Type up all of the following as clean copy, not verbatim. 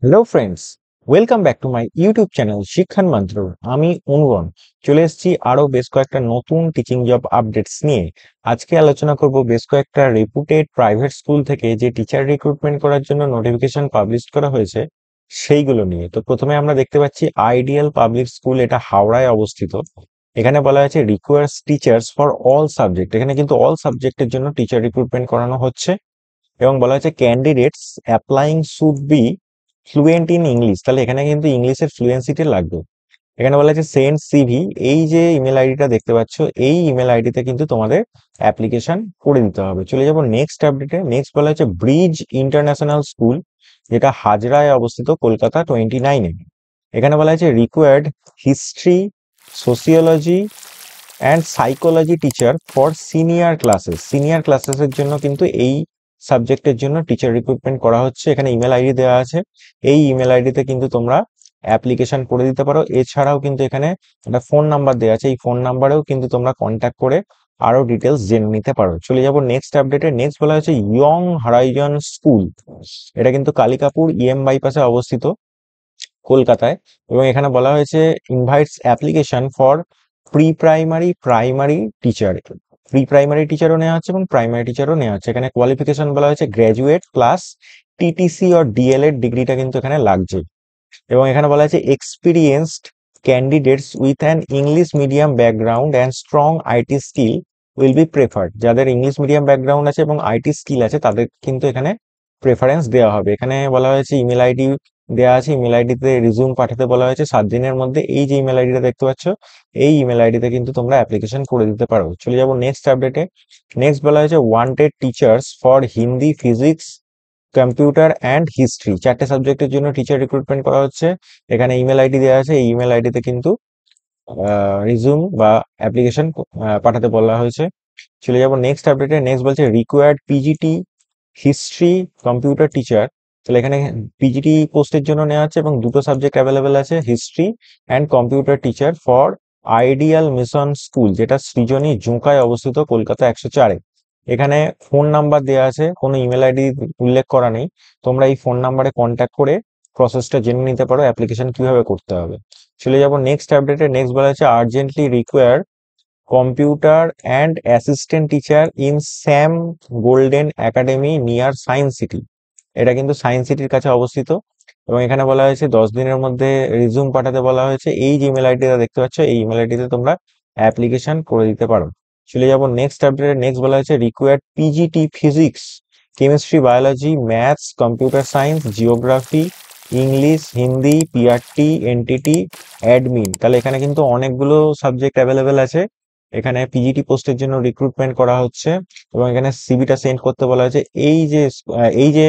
Hello friends, welcome back to my YouTube channel Shikshan Mantra. আমি অনুরণ চলে এসেছি আরো বেশ কয়েকটা নতুন টিচিং জব আপডেটস নিয়ে। আজকে আলোচনা করব বেশ কয়েকটা রেপুটেড প্রাইভেট স্কুল থেকে যে টিচার রিক্রুটমেন্ট করার জন্য নোটিফিকেশন পাবলিশ করা হয়েছে সেইগুলো নিয়ে। তো প্রথমে আমরা দেখতে পাচ্ছি আইডিয়াল পাবলিক স্কুল, এটা হাওড়ায় অবস্থিত। এখানে বলা হয়েছে requires teachers for all subject. এখানে কিন্তু অল সাবজেক্টের জন্য টিচার রিক্রুটমেন্ট করানো হচ্ছে এবং বলা হচ্ছে candidates applying should be fluent in English. তাহলে এখানে কিন্তু ইংলিশের ফ্লুয়েন্সিটি লাগবে। এখানে বলা হচ্ছে সেন্ড সিভি, এই যে ইমেল আইডিটা দেখতে পাচ্ছ এই ইমেল আইডিতে কিন্তু তোমাদের অ্যাপ্লিকেশন করে দিতে হবে। চলে যাবো নেক্সট আপডেটে। নেক্সট বলা হচ্ছে ব্রিজ ইন্টারন্যাশনাল স্কুল, যেটা হাজরায় অবস্থিত, কলকাতা 29-এ। এখানে বলা হচ্ছে required history, sociology and psychology teacher for senior classes. Senior ক্লাসেসের জন্য কিন্তু এই সাবজেক্টের জন্য টিচার রিক্রুটমেন্ট করা হচ্ছে। এখানে ইমেল আইডি দেওয়া আছে, এই ইমেল আইডিতে কিন্তু তোমরা অ্যাপ্লিকেশন করে দিতে পারো। এছাড়াও কিন্তু এখানে একটা ফোন নাম্বার দেওয়া আছে, এই ফোন নাম্বারেও কিন্তু তোমরা কন্ট্যাক্ট করে আরো ডিটেলস জেনে নিতে পারো। চলে যাবো নেক্সট আপডেটে। নেক্সট বলা হচ্ছে ইয়ং হরাইজন স্কুল, এটা কিন্তু কালিকাপুর বাইপাসে অবস্থিত, কলকাতায়। এবং এখানে বলা হয়েছে invites application for pre primary primary teacher. Pre primary টিচারও নেওয়া হচ্ছে এবং প্রাইমারি টিচারও নেওয়া হচ্ছে। এখানে কোয়ালিফিকেশন বলা হয়েছে graduate plus TTC or DElEd ডিগ্রিটা কিন্তু এখানে লাগছে। এবং এখানে বলা হয়েছে experienced candidates with an English medium background and strong IT skill will be preferred. যাদের ইংলিশ মিডিয়াম ব্যাকগ্রাউন্ড আছে এবং আইটি স্কিল আছে তাদের কিন্তু এখানে প্রেফারেন্স দেওয়া হবে। এখানে বলা হয়েছে ইমেল আইডি দেওয়া আছে, ইমেল আইডিতে রিজিউম পাঠাতে বলা হয়েছে 7 দিনের মধ্যে। এই যে ইমেল আইডিটা দেখতে পাচ্ছ এই ইমেল আইডিতে কিন্তু তোমরা অ্যাপ্লিকেশন করে দিতে পারো। চলে যাবো নেক্সট আপডেটে। নেক্সট বলা হয়েছে wanted teachers for Hindi, physics, computer and history, 4টে সাবজেক্টের জন্য টিচার রিক্রুটমেন্ট করা হচ্ছে। এখানে ইমেল আইডি দেওয়া আছে, এই ইমেল আইডিতে কিন্তু রিজিউম বা অ্যাপ্লিকেশন পাঠাতে বলা হয়েছে। চলে যাব নেক্সট আপডেটে। নেক্সট বলছে required PGT history computer teacher. তাহলে এখানে পিজিটি পোস্টের জন্য নেওয়া হচ্ছে এবং দুটো সাবজেক্ট অ্যাভেলেবেল আছে, history and computer teacher for ideal mission school, যেটা সৃজনী জুঁকায় অবস্থিত, কলকাতা 104-এ। এখানে ফোন নাম্বার দেওয়া আছে, কোনো ইমেল আইডি উল্লেখ করা নেই। তোমরা এই ফোন নাম্বারে কন্ট্যাক্ট করে প্রসেসটা জেনে নিতে পারো অ্যাপ্লিকেশন কিভাবে করতে হবে। চলে যাব নেক্সট আপডেটে। নেক্সট বলা হচ্ছে urgently require computer and assistant teacher in Sam golden academy near science city. এটা কিন্তু সায়েন্স সিটির কাছে অবস্থিত। এবং এখানে বলা হয়েছে 10 দিনের মধ্যে রিজিউম পাঠাতে বলা হয়েছে। এই যে ইমেল আইডিটা দেখতে পাচ্ছ এই ইমেল আইডিতে তোমরা অ্যাপ্লিকেশন করে দিতে পারো। চলে যাব নেক্সট আপডেটে। নেক্সট বলা হয়েছে required PGT physics, chemistry, biology, maths, computer science, geography, English, Hindi, PRT, NTT, admin. তাহলে এখানে কিন্তু অনেকগুলো সাবজেক্ট অ্যাভেলেবেল আছে। এখানে পিজিটি পোস্টের জন্য রিক্রুটমেন্ট করা হচ্ছে এবং এখানে সিভিটা সেন্ড করতে বলা হয়েছে এই যে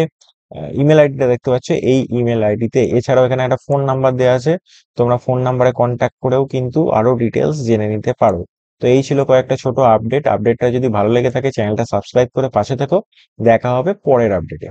ইমেল আইডিটা দেখতে পাচ্ছ এই ইমেল আইডিতে। এছাড়াও এখানে একটা ফোন নাম্বার দেওয়া আছে, তোমরা ফোন নাম্বারে কন্ট্যাক্ট করেও কিন্তু আরো ডিটেলস জেনে নিতে পারো। তো এই ছিল কয়েকটা ছোট আপডেটটা যদি ভালো লেগে থাকে চ্যানেলটা সাবস্ক্রাইব করে পাশে থেকো। দেখা হবে পরের আপডেটে।